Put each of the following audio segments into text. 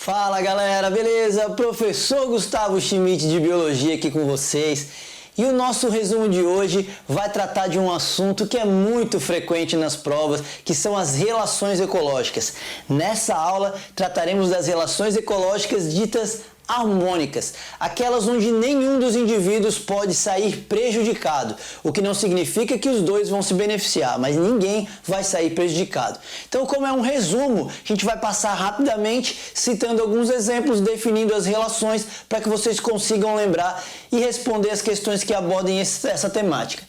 Fala galera, beleza? Professor Gustavo Schmidt de Biologia aqui com vocês. E o nosso resumo de hoje vai tratar de um assunto que é muito frequente nas provas, que são as relações ecológicas. Nessa aula trataremos das relações ecológicas ditas harmônicas, aquelas onde nenhum dos indivíduos pode sair prejudicado, o que não significa que os dois vão se beneficiar, mas ninguém vai sair prejudicado. Então, como é um resumo, a gente vai passar rapidamente citando alguns exemplos, definindo as relações para que vocês consigam lembrar e responder as questões que abordem essa temática.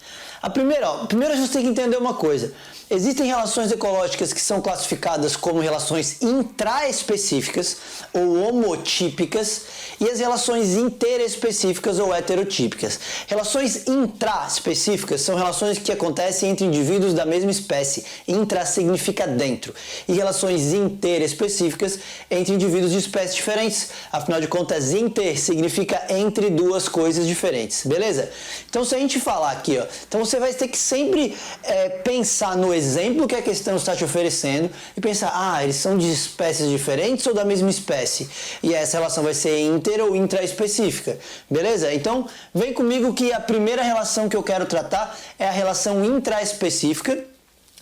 Primeiro a gente tem que entender uma coisa. Existem relações ecológicas que são classificadas como relações intraespecíficas ou homotípicas e as relações interespecíficas ou heterotípicas. Relações intraespecíficas são relações que acontecem entre indivíduos da mesma espécie. Intra significa dentro. E relações interespecíficas entre indivíduos de espécies diferentes. Afinal de contas, inter significa entre duas coisas diferentes. Beleza? Então, se a gente falar aqui, então você vai ter que sempre pensar no exemplo que a questão está te oferecendo e pensar, eles são de espécies diferentes ou da mesma espécie? E essa relação vai ser inter ou intraespecífica, beleza? Então, vem comigo que a primeira relação que eu quero tratar é a relação intraespecífica,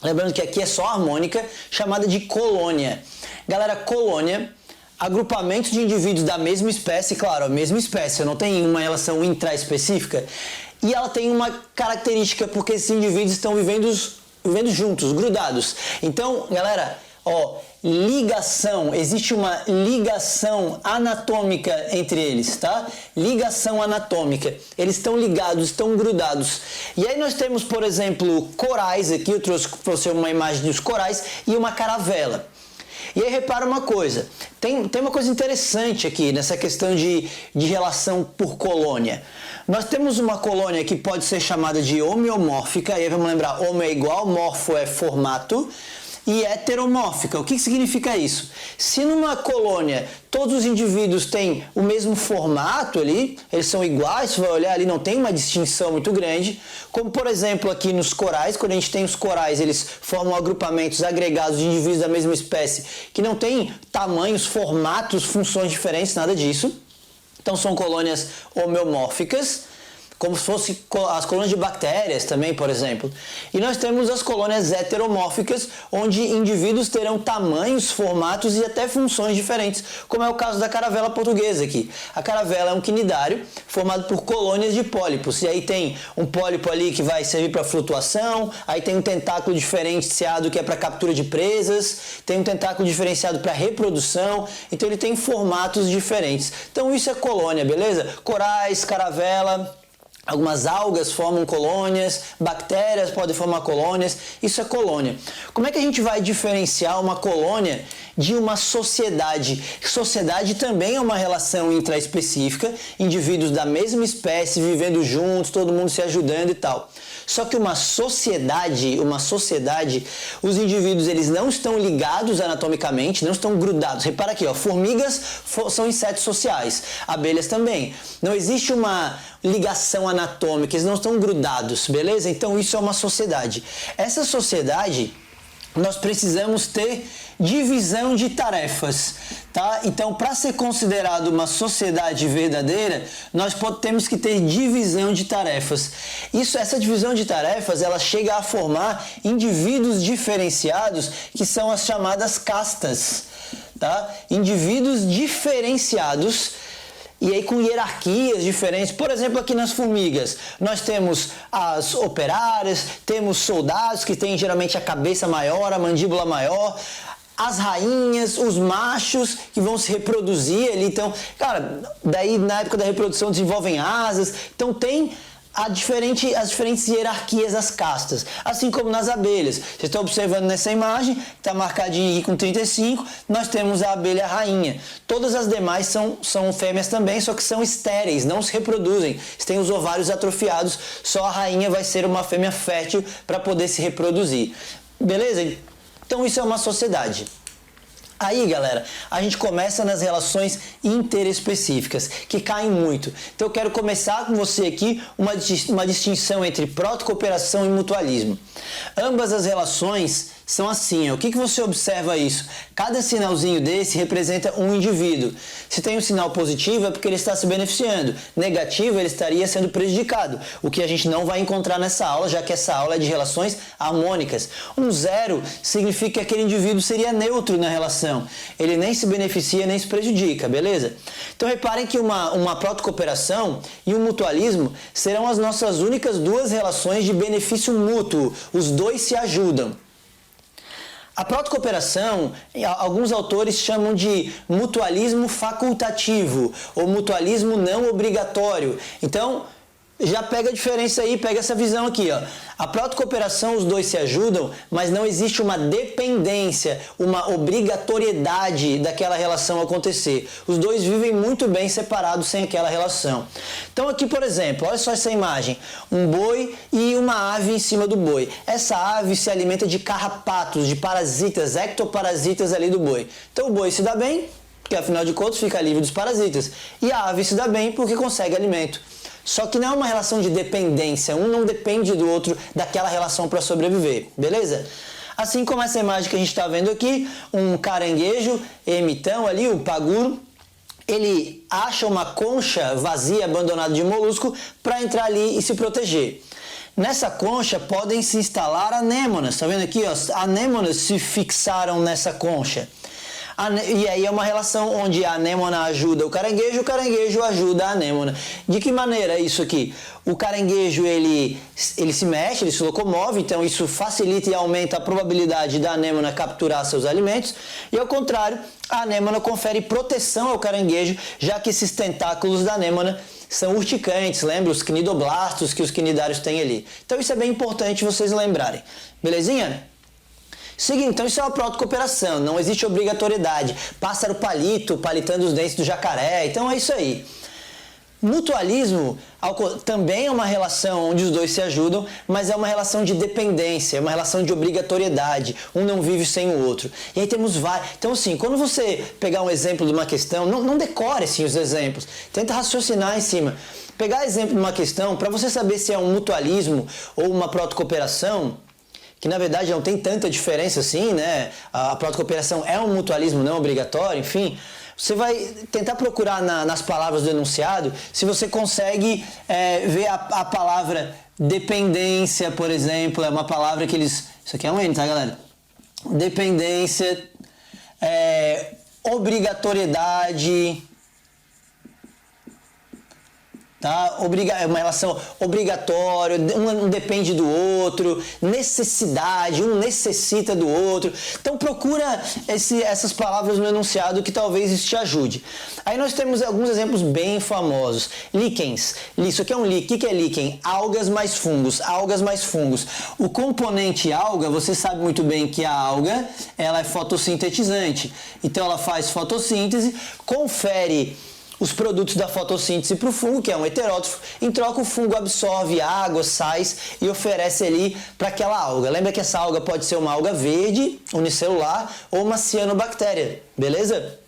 lembrando que aqui é só harmônica, chamada de colônia. Galera, colônia, agrupamentos de indivíduos da mesma espécie, claro, a mesma espécie, eu não tenho uma relação intraespecífica, e ela tem uma característica, porque esses indivíduos estão vivendo juntos, grudados. Então, galera, ligação, existe uma ligação anatômica entre eles, tá? Ligação anatômica. Eles estão ligados, estão grudados. E aí nós temos, por exemplo, corais, aqui eu trouxe para você uma imagem dos corais e uma caravela. E aí repara uma coisa, tem uma coisa interessante aqui nessa questão de relação por colônia. Nós temos uma colônia que pode ser chamada de homeomórfica, e aí vamos lembrar, homo é igual, morfo é formato, e heteromórfica. O que significa isso? Se numa colônia todos os indivíduos têm o mesmo formato ali, eles são iguais, você vai olhar ali, não tem uma distinção muito grande, como por exemplo aqui nos corais, quando a gente tem os corais, eles formam agrupamentos agregados de indivíduos da mesma espécie, que não têm tamanhos, formatos, funções diferentes, nada disso. Então são colônias homeomórficas, como se fossem as colônias de bactérias também, por exemplo. E nós temos as colônias heteromórficas, onde indivíduos terão tamanhos, formatos e até funções diferentes, como é o caso da caravela portuguesa aqui. A caravela é um quinidário formado por colônias de pólipos, e aí tem um pólipo ali que vai servir para flutuação, aí tem um tentáculo diferenciado que é para captura de presas, tem um tentáculo diferenciado para reprodução, então ele tem formatos diferentes. Então isso é colônia, beleza? Corais, caravela. Algumas algas formam colônias, bactérias podem formar colônias, isso é colônia. Como é que a gente vai diferenciar uma colônia de uma sociedade? Sociedade também é uma relação intraespecífica, indivíduos da mesma espécie vivendo juntos, todo mundo se ajudando e tal. Só que uma sociedade, os indivíduos eles não estão ligados anatomicamente, não estão grudados. Repara aqui, formigas são insetos sociais, abelhas também. Não existe uma ligação anatômica, eles não estão grudados, beleza? Então isso é uma sociedade. Essa sociedade, nós precisamos ter divisão de tarefas, tá? Então, para ser considerado uma sociedade verdadeira, nós temos que ter divisão de tarefas. Essa divisão de tarefas, ela chega a formar indivíduos diferenciados, que são as chamadas castas, tá? Indivíduos diferenciados, e aí com hierarquias diferentes. Por exemplo, aqui nas formigas, nós temos as operárias, temos soldados que têm geralmente a cabeça maior, a mandíbula maior, as rainhas, os machos que vão se reproduzir ali. Então, cara, daí na época da reprodução desenvolvem asas. Então tem as diferentes hierarquias das castas, assim como nas abelhas. Vocês estão observando nessa imagem, está marcadinho aqui com 35, nós temos a abelha rainha. Todas as demais são fêmeas também, só que são estéreis, não se reproduzem. Eles têm os ovários atrofiados, só a rainha vai ser uma fêmea fértil para poder se reproduzir. Beleza? Então isso é uma sociedade. Aí, galera, a gente começa nas relações interespecíficas, que caem muito. Então eu quero começar com você aqui uma distinção entre protocooperação e mutualismo. Ambas as relações são assim. O que você observa isso? Cada sinalzinho desse representa um indivíduo. Se tem um sinal positivo é porque ele está se beneficiando. Negativo, ele estaria sendo prejudicado. O que a gente não vai encontrar nessa aula, já que essa aula é de relações harmônicas. Um 0 significa que aquele indivíduo seria neutro na relação. Ele nem se beneficia, nem se prejudica, beleza? Então reparem que uma protocooperação e um mutualismo serão as nossas únicas duas relações de benefício mútuo. Os dois se ajudam. A protocooperação, alguns autores chamam de mutualismo facultativo ou mutualismo não obrigatório. Então, já pega a diferença aí, pega essa visão aqui, ó. A protocooperação, os dois se ajudam, mas não existe uma dependência, uma obrigatoriedade daquela relação acontecer. Os dois vivem muito bem separados sem aquela relação. Então aqui, por exemplo, olha só essa imagem. Um boi e uma ave em cima do boi. Essa ave se alimenta de carrapatos, de parasitas, ectoparasitas ali do boi. Então o boi se dá bem, porque afinal de contas fica livre dos parasitas. E a ave se dá bem porque consegue alimento. Só que não é uma relação de dependência, um não depende do outro daquela relação para sobreviver, beleza? Assim como essa imagem que a gente está vendo aqui, um caranguejo emitão ali, o paguro, ele acha uma concha vazia, abandonada de molusco, para entrar ali e se proteger. Nessa concha podem se instalar anêmonas, tá vendo aqui? Ó, anêmonas se fixaram nessa concha. E aí é uma relação onde a anêmona ajuda o caranguejo ajuda a anêmona. De que maneira isso aqui? O caranguejo ele se mexe, ele se locomove, então isso facilita e aumenta a probabilidade da anêmona capturar seus alimentos. E ao contrário, a anêmona confere proteção ao caranguejo, já que esses tentáculos da anêmona são urticantes, lembra os cnidoblastos que os cnidários têm ali. Então isso é bem importante vocês lembrarem. Belezinha? Seguinte, então isso é uma protocooperação, não existe obrigatoriedade. Pássaro palito, palitando os dentes do jacaré, então é isso aí. Mutualismo também é uma relação onde os dois se ajudam, mas é uma relação de dependência, é uma relação de obrigatoriedade. Um não vive sem o outro. E aí temos vários. Então, assim, quando você pegar um exemplo de uma questão, não decore assim, os exemplos. Tenta raciocinar em cima. Pegar exemplo de uma questão, para você saber se é um mutualismo ou uma protocooperação, que na verdade não tem tanta diferença assim, né? A protocooperação é um mutualismo não obrigatório, enfim. Você vai tentar procurar nas palavras do enunciado se você consegue ver a palavra dependência, por exemplo, é uma palavra que eles... Isso aqui é um N, tá, galera? Dependência, obrigatoriedade... Tá? É uma relação obrigatória, um depende do outro, necessidade, um necessita do outro. Então procura essas palavras no enunciado que talvez isso te ajude. Aí nós temos alguns exemplos bem famosos. Líquens. Isso aqui é um líquen. O que é líquen? Algas mais fungos. Algas mais fungos. O componente alga, você sabe muito bem que a alga ela é fotossintetizante. Então ela faz fotossíntese, confere os produtos da fotossíntese para o fungo, que é um heterótrofo. Em troca, o fungo absorve água, sais e oferece ali para aquela alga. Lembra que essa alga pode ser uma alga verde, unicelular, ou uma cianobactéria, beleza?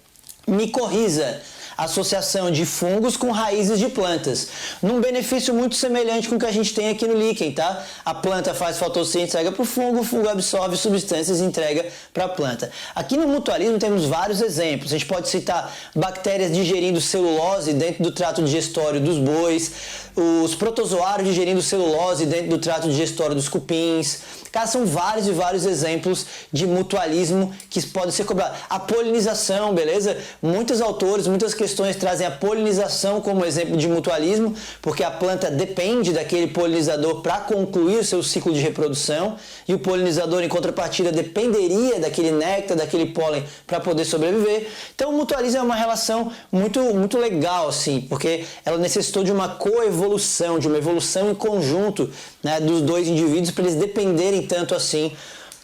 Micorriza. Associação de fungos com raízes de plantas. Num benefício muito semelhante com o que a gente tem aqui no líquen, tá? A planta faz fotossíntese, entrega para o fungo absorve substâncias e entrega para a planta. Aqui no mutualismo temos vários exemplos. A gente pode citar bactérias digerindo celulose dentro do trato digestório dos bois, os protozoários digerindo celulose dentro do trato digestório dos cupins. Cara, são vários e vários exemplos de mutualismo que podem ser cobrados. A polinização, beleza? Muitos autores, muitas questões trazem a polinização como exemplo de mutualismo, porque a planta depende daquele polinizador para concluir o seu ciclo de reprodução, e o polinizador, em contrapartida, dependeria daquele néctar, daquele pólen para poder sobreviver. Então, o mutualismo é uma relação muito legal, assim, porque ela necessitou de uma coevolução, de uma evolução em conjunto, né, dos dois indivíduos para eles dependerem tanto assim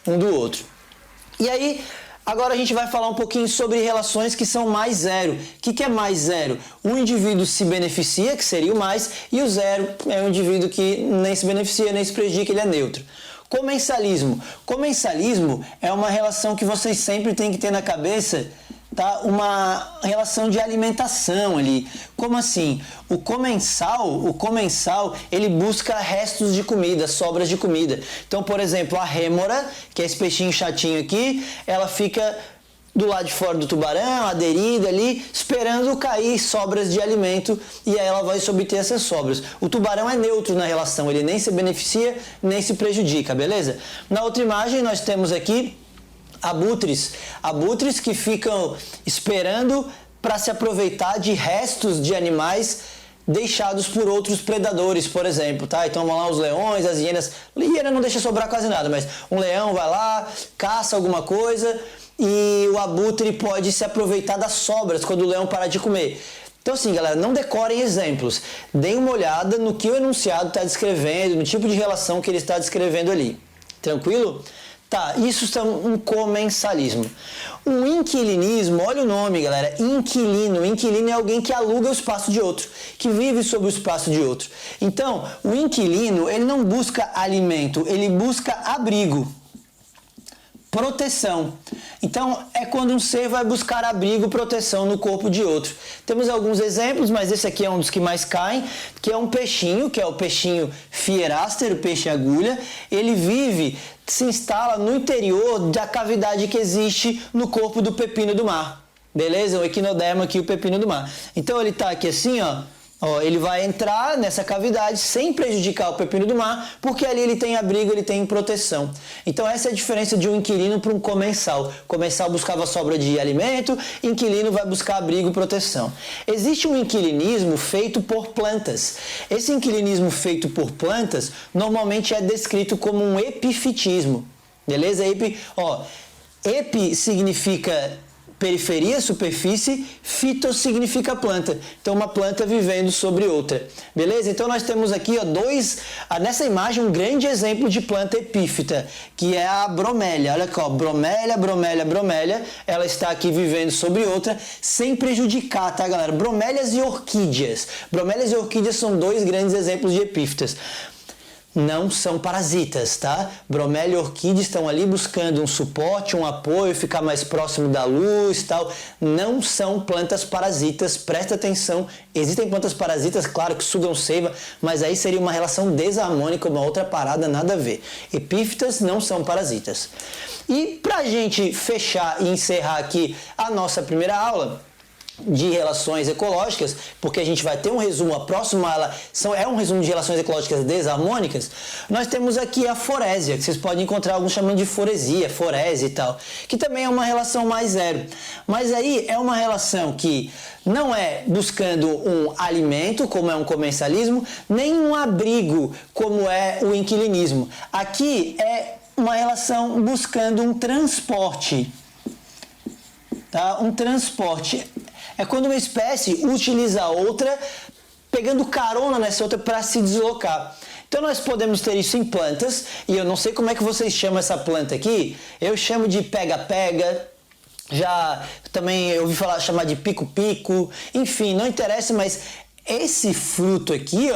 um do outro. E aí, agora a gente vai falar um pouquinho sobre relações que são mais zero. O que é mais zero? Um indivíduo se beneficia, que seria o mais, e o zero é um indivíduo que nem se beneficia, nem se prejudica, ele é neutro. Comensalismo. Comensalismo é uma relação que vocês sempre têm que ter na cabeça tá, uma relação de alimentação ali. Como assim? O comensal, ele busca restos de comida, sobras de comida. Então, por exemplo, a rêmora, que é esse peixinho chatinho aqui, ela fica do lado de fora do tubarão, aderida ali, esperando cair sobras de alimento, e aí ela vai obter essas sobras. O tubarão é neutro na relação, ele nem se beneficia, nem se prejudica, beleza? Na outra imagem nós temos aqui abutres que ficam esperando para se aproveitar de restos de animais deixados por outros predadores, por exemplo, tá? Então vão lá os leões, as hienas. Hiena não deixa sobrar quase nada, mas um leão vai lá, caça alguma coisa e o abutre pode se aproveitar das sobras quando o leão parar de comer. Então assim, galera, não decorem exemplos. Deem uma olhada no que o enunciado está descrevendo, no tipo de relação que ele está descrevendo ali. Tranquilo? Tá, isso é um comensalismo. O inquilinismo, olha o nome, galera, inquilino. Inquilino é alguém que aluga o espaço de outro, que vive sobre o espaço de outro. Então, o inquilino, ele não busca alimento, ele busca abrigo, proteção. Então, é quando um ser vai buscar abrigo, proteção no corpo de outro. Temos alguns exemplos, mas esse aqui é um dos que mais caem, que é um peixinho, que é o peixinho Fieraster, o peixe agulha. Ele se instala no interior da cavidade que existe no corpo do pepino do mar. Beleza? O equinoderma aqui, o pepino do mar. Então, ele está aqui assim, ó. Ele vai entrar nessa cavidade sem prejudicar o pepino do mar, porque ali ele tem abrigo, ele tem proteção. Então essa é a diferença de um inquilino para um comensal. Comensal buscava sobra de alimento, inquilino vai buscar abrigo e proteção. Existe um inquilinismo feito por plantas. Esse inquilinismo feito por plantas normalmente é descrito como um epifitismo. Beleza? Epi significa periferia, superfície, fito significa planta. Então, uma planta vivendo sobre outra. Beleza? Então, nós temos aqui nessa imagem um grande exemplo de planta epífita, que é a bromélia. Olha aqui, bromélia. Ela está aqui vivendo sobre outra, sem prejudicar, tá, galera? Bromélias e orquídeas. Bromélias e orquídeas são dois grandes exemplos de epífitas. Não são parasitas, tá? Bromélia e orquídea estão ali buscando um suporte, um apoio, ficar mais próximo da luz, tal. Não são plantas parasitas, presta atenção. Existem plantas parasitas, claro, que sugam seiva, mas aí seria uma relação desarmônica, uma outra parada, nada a ver. Epífitas não são parasitas. E pra gente fechar e encerrar aqui a nossa primeira aula de relações ecológicas, porque a gente vai ter um resumo, a próxima aula é um resumo de relações ecológicas desarmônicas. Nós temos aqui a forésia, que vocês podem encontrar alguns chamando de foresia, forese e tal, que também é uma relação mais zero. Mas aí é uma relação que não é buscando um alimento, como é um comensalismo, nem um abrigo, como é o inquilinismo. Aqui é uma relação buscando um transporte. Tá? Um transporte. É quando uma espécie utiliza a outra, pegando carona nessa outra para se deslocar. Então nós podemos ter isso em plantas, e eu não sei como é que vocês chamam essa planta aqui, eu chamo de pega-pega, já também eu ouvi chamar de pico-pico, enfim, não interessa, mas esse fruto aqui,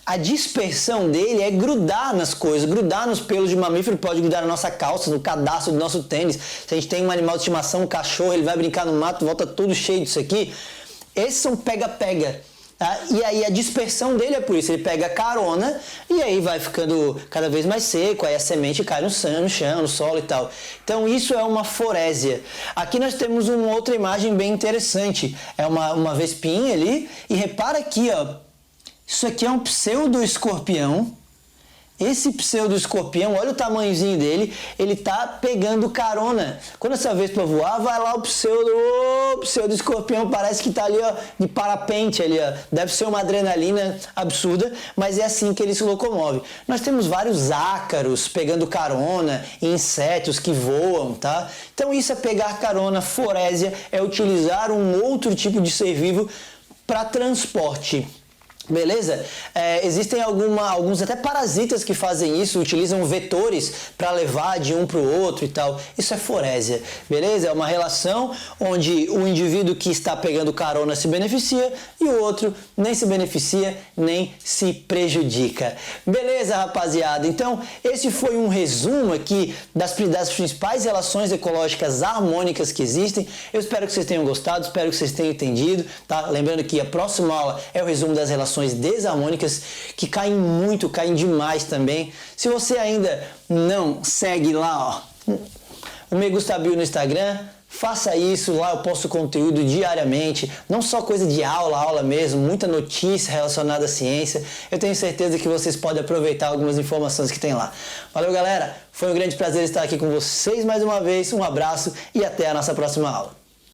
a dispersão dele é grudar nas coisas, grudar nos pelos de mamífero, pode grudar na nossa calça, no cadastro do nosso tênis. Se a gente tem um animal de estimação, um cachorro, ele vai brincar no mato, volta todo cheio disso aqui. Esses são pega-pega. Tá? E aí a dispersão dele é por isso, ele pega carona e aí vai ficando cada vez mais seco, aí a semente cai no chão, no solo e tal. Então isso é uma forésia. Aqui nós temos uma outra imagem bem interessante, é uma vespinha ali, e repara aqui, isso aqui é um pseudo-escorpião. Esse pseudo-escorpião, olha o tamanhozinho dele, ele tá pegando carona. Quando essa vespa voar, vai lá o pseudo-escorpião, parece que tá ali, de parapente ali, Deve ser uma adrenalina absurda, mas é assim que ele se locomove. Nós temos vários ácaros pegando carona, insetos que voam, tá? Então isso é pegar carona, forésia, é utilizar um outro tipo de ser vivo para transporte. Beleza? Existem alguns até parasitas que fazem isso, utilizam vetores para levar de um para o outro e tal. Isso é forésia, beleza? É uma relação onde o indivíduo que está pegando carona se beneficia e o outro nem se beneficia nem se prejudica. Beleza, rapaziada? Então, esse foi um resumo aqui das principais relações ecológicas harmônicas que existem. Eu espero que vocês tenham gostado, espero que vocês tenham entendido, tá? Lembrando que a próxima aula é o resumo das relações desarmônicas, que caem demais também. Se você ainda não segue lá, ó, o Me Gusta Bio no Instagram, faça isso, lá eu posto conteúdo diariamente, não só coisa de aula mesmo, muita notícia relacionada à ciência. Eu tenho certeza que vocês podem aproveitar algumas informações que tem lá. Valeu, galera, foi um grande prazer estar aqui com vocês mais uma vez, um abraço e até a nossa próxima aula.